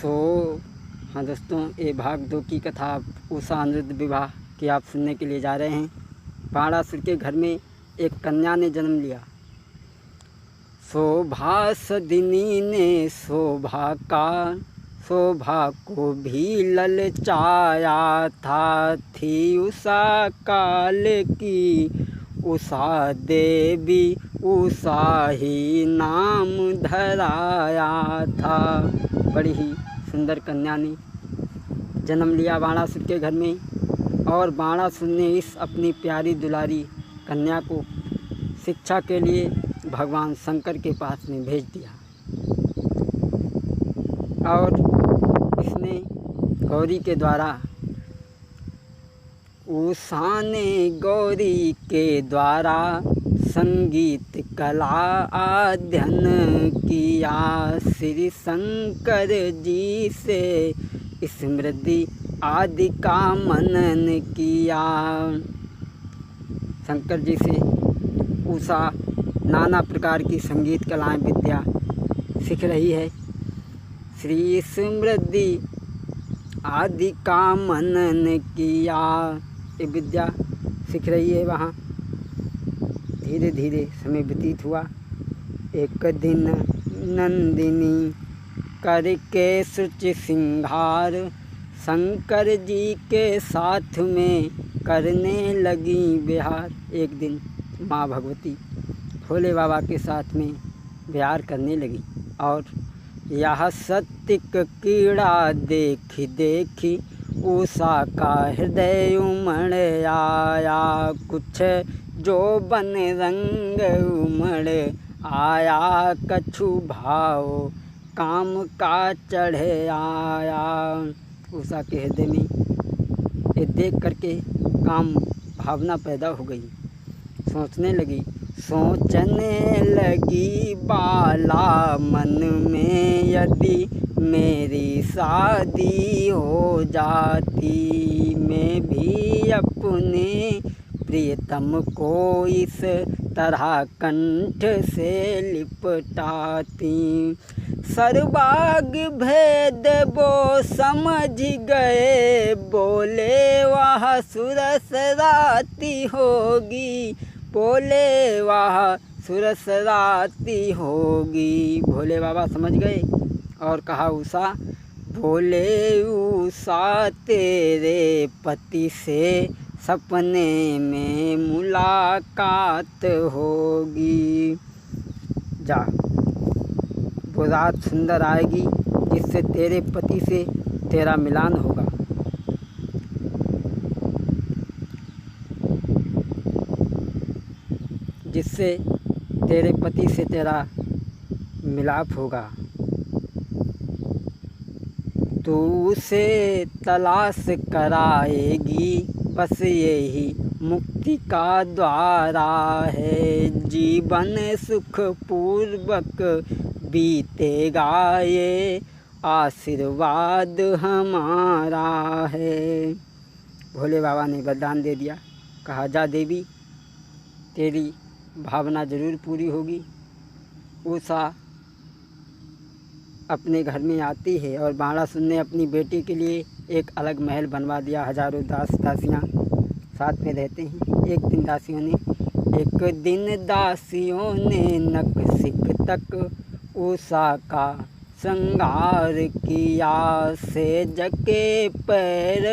सो हाँ दोस्तों, ये भाग 2 की कथा उषा अनिरुद्ध विवाह की आप सुनने के लिए जा रहे हैं। बाणासुर के घर में एक कन्या ने जन्म लिया। शोभा सदिनी ने शोभा को भी ललचाया था। थी उषा काल की उषा देवी, उषा ही नाम धराया था। बड़ी ही सुंदर कन्या ने जन्म लिया बाणासुर के घर में, और बाणासुर ने इस अपनी प्यारी दुलारी कन्या को शिक्षा के लिए भगवान शंकर के पास में भेज दिया। और इसने गौरी के द्वारा उषा ने गौरी के द्वारा संगीत कला अध्ययन किया। श्री शंकर जी से स्मृति आदि का मनन किया। शंकर जी से उषा नाना प्रकार की संगीत कलाएं विद्या सीख रही है। श्री स्मृति आदि का मनन किया, ये विद्या सीख रही है वहाँ। धीरे धीरे समय व्यतीत हुआ। एक दिन नंदिनी करके शुचि श्रृंगार शंकर जी के साथ में करने लगी विहार। एक दिन माँ भगवती भोले बाबा के साथ में विहार करने लगी, और यह सत्तिक कीड़ा देखी देखी उषा का हृदय उमड़ आया। कुछ जो बन रंग उमड़ आया, कछु भाव काम का चढ़ आया। उषा के हृदय में ये देख करके काम भावना पैदा हो गई। सोचने लगी बाला मन में, यदि मेरी शादी हो जाती, मैं भी अपने प्रियतम को इस तरह कंठ से लिपटाती। सर्वांग भेद वो समझ गए, बोले वह सुरसराती होगी, बोले वह सुरसराती होगी। भोले बाबा समझ गए और कहा, उषा बोले उषा तेरे पति से सपने में मुलाकात होगी। जा, वो रात सुंदर आएगी जिससे तेरे पति से तेरा मिलान होगा। जिससे तेरे पति से तेरा मिलाप होगा। तू उसे तलाश कराएगी, बस यही मुक्ति का द्वारा है। जीवन सुख पूर्वक बीतेगा, ये आशीर्वाद हमारा है। भोले बाबा ने वरदान दे दिया। कहा, जा देवी, तेरी भावना जरूर पूरी होगी। उषा अपने घर में आती है, और बाणासुर ने अपनी बेटी के लिए एक अलग महल बनवा दिया। हजारों दासियाँ साथ में रहते हैं। एक दिन दासियों ने नक सिक तक उषा का श्रृंगार किया। सेज के पैर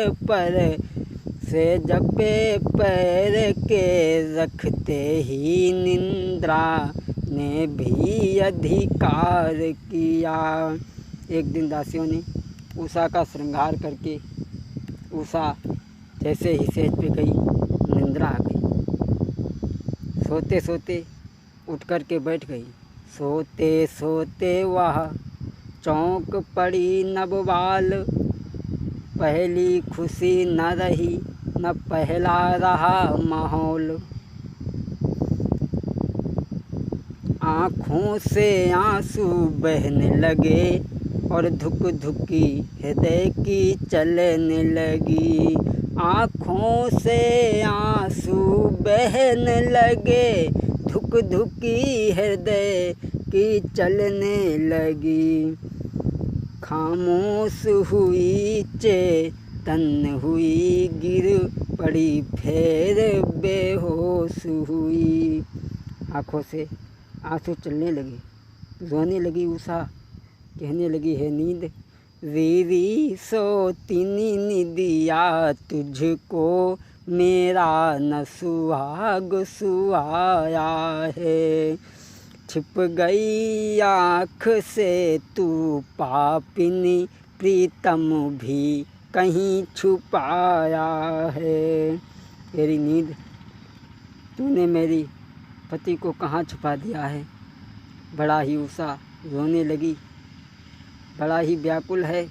के रखते ही निंद्रा ने भी अधिकार किया। एक दिन दासियों ने उषा का श्रृंगार करके उषा जैसे ही सेज पे गई, निंद्रा आ गई। सोते सोते उठ कर के बैठ गई। सोते सोते वह चौंक पड़ी नबवाल, पहली खुशी न रही, न पहला रहा माहौल। आँखों से आंसू बहने लगे, और धुक धुकी हृदय की चलने लगी। आँखों से आंसू बहने लगे, धुक धुकी हृदय की चलने लगी। खामोश हुई चेतन हुई, गिर पड़ी फिर बेहोश हुई। आँखों से आंसू चलने लगे, रोने लगी उषा, कहने लगी है नींद, रीरी सोतीनी निदिया तुझको मेरा न सुहाग सुहाया है। छिप गई आँख से तू पापिनी, प्रीतम भी कहीं छुपाया है। तेरी नींद तूने मेरी पति को कहाँ छुपा दिया है। बड़ा ही उषा रोने लगी, बड़ा ही व्याकुल है।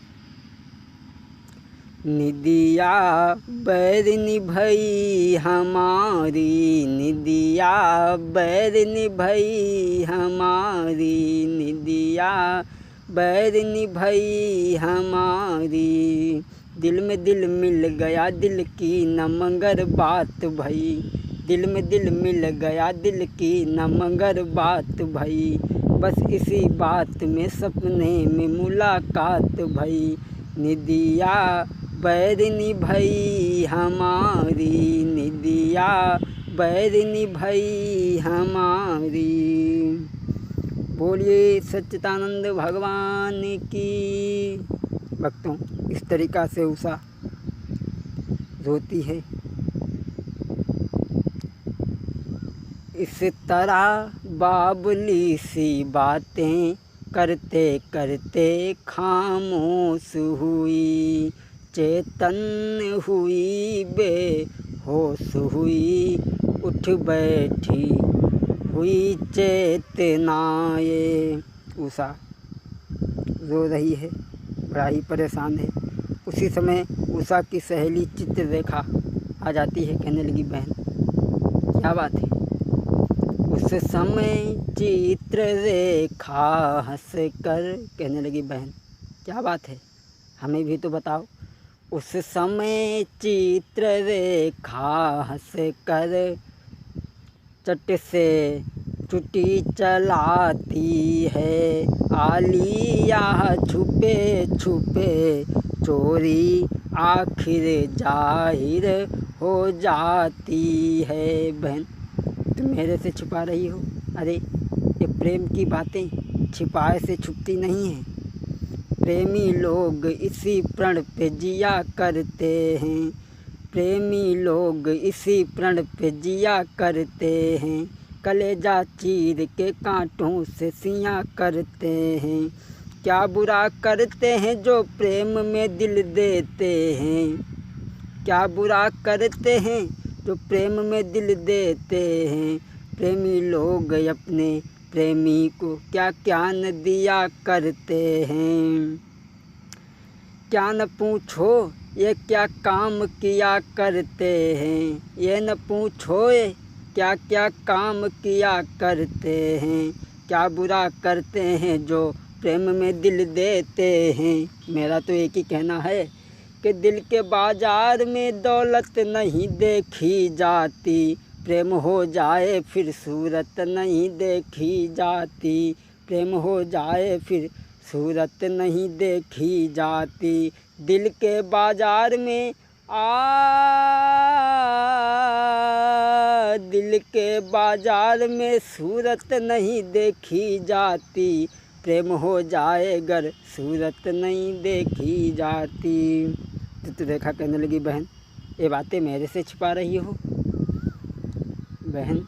निदिया बैरिनी भई हमारी, निदिया बैरिनी भई हमारी, निदिया बैरिनी भई हमारी। दिल में दिल मिल गया दिल की न मगर बात भई, दिल में दिल मिल गया दिल की न मगर बात भई। बस इसी बात में सपने में मुलाकात भई। निदिया बैरिनी भई हमारी, निदिया बैरिनी भई हमारी। बोलिए सच्चिदानंद भगवान की। भक्तों, इस तरीक़ा से उषा रोती है। इस तरह बाबुली सी बातें करते करते खामोश हुई, चेतन हुई बेहोश हुई, उठ बैठी हुई चेतनाए। उषा रो रही है, बड़ा ही परेशान है। उसी समय उषा की सहेली चित्ररेखा आ जाती है, कहने लगी बहन क्या बात है। उस समय चित्ररेखा हंस कर कहने लगी बहन क्या बात है, हमें भी तो बताओ। उस समय चित्ररेखा हंस कर चट से चुटी चलाती है, आलिया छुपे छुपे चोरी आखिर जाहिर हो जाती है। बहन तुम मेरे से छुपा रही हो। अरे ये प्रेम की बातें छिपाए से छुपती नहीं हैं। प्रेमी लोग इसी प्रण पे जिया करते हैं, प्रेमी लोग इसी प्रण पे जिया करते हैं। कलेजा चीर के कांटों से सिया करते हैं। क्या बुरा करते हैं जो प्रेम में दिल देते हैं, क्या बुरा करते हैं जो प्रेम में दिल देते हैं। प्रेमी लोग अपने प्रेमी को क्या क्या न दिया करते हैं। क्या न पूछो ये क्या काम किया करते हैं, ये न पूछो ये क्या क्या काम किया करते हैं। क्या बुरा करते हैं जो प्रेम में दिल देते हैं। मेरा तो एक ही कहना है कि दिल के बाजार में दौलत नहीं देखी जाती, प्रेम हो जाए फिर सूरत नहीं देखी जाती, प्रेम हो जाए फिर सूरत नहीं देखी जाती। दिल के बाजार में दिल के बाजार में सूरत नहीं देखी जाती, प्रेम हो जाए गर सूरत नहीं देखी जाती। चित्ररेखा कहने लगी बहन ये बातें मेरे से छिपा रही हो। बहन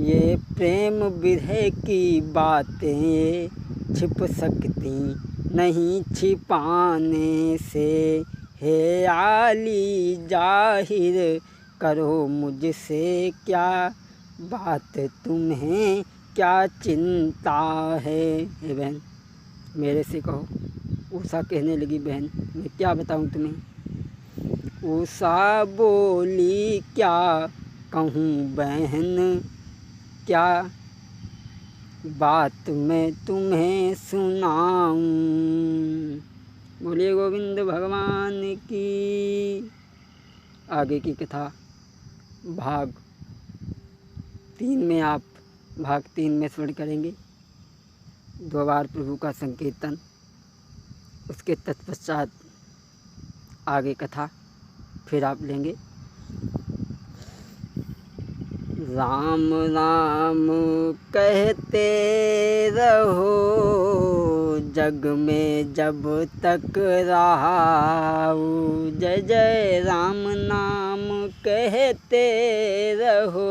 ये प्रेम विरह की बातें छिप सकती नहीं छिपाने से, हे आली जाहिर करो मुझसे क्या बात तुम्हें क्या चिंता है। हे बहन मेरे से कहो। उषा कहने लगी बहन मैं क्या बताऊं तुम्हें। उषा बोली क्या कहूँ बहन, क्या बात मैं तुम्हें सुनाऊं। बोलिए गोविंद भगवान की। आगे की कथा भाग 3 में आप भाग 3 में श्रवण करेंगे। 2 बार प्रभु का संकीर्तन उसके तत्पश्चात आगे कथा फिर आप लेंगे। राम राम कहते रहो जग में जब तक रहाऊ, जय जय राम नाम कहते रहो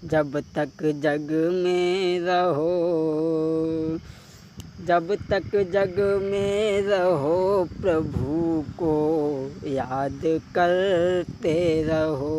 जब तक जग में रहो, जब तक जग में रहो प्रभु को याद करते रहो।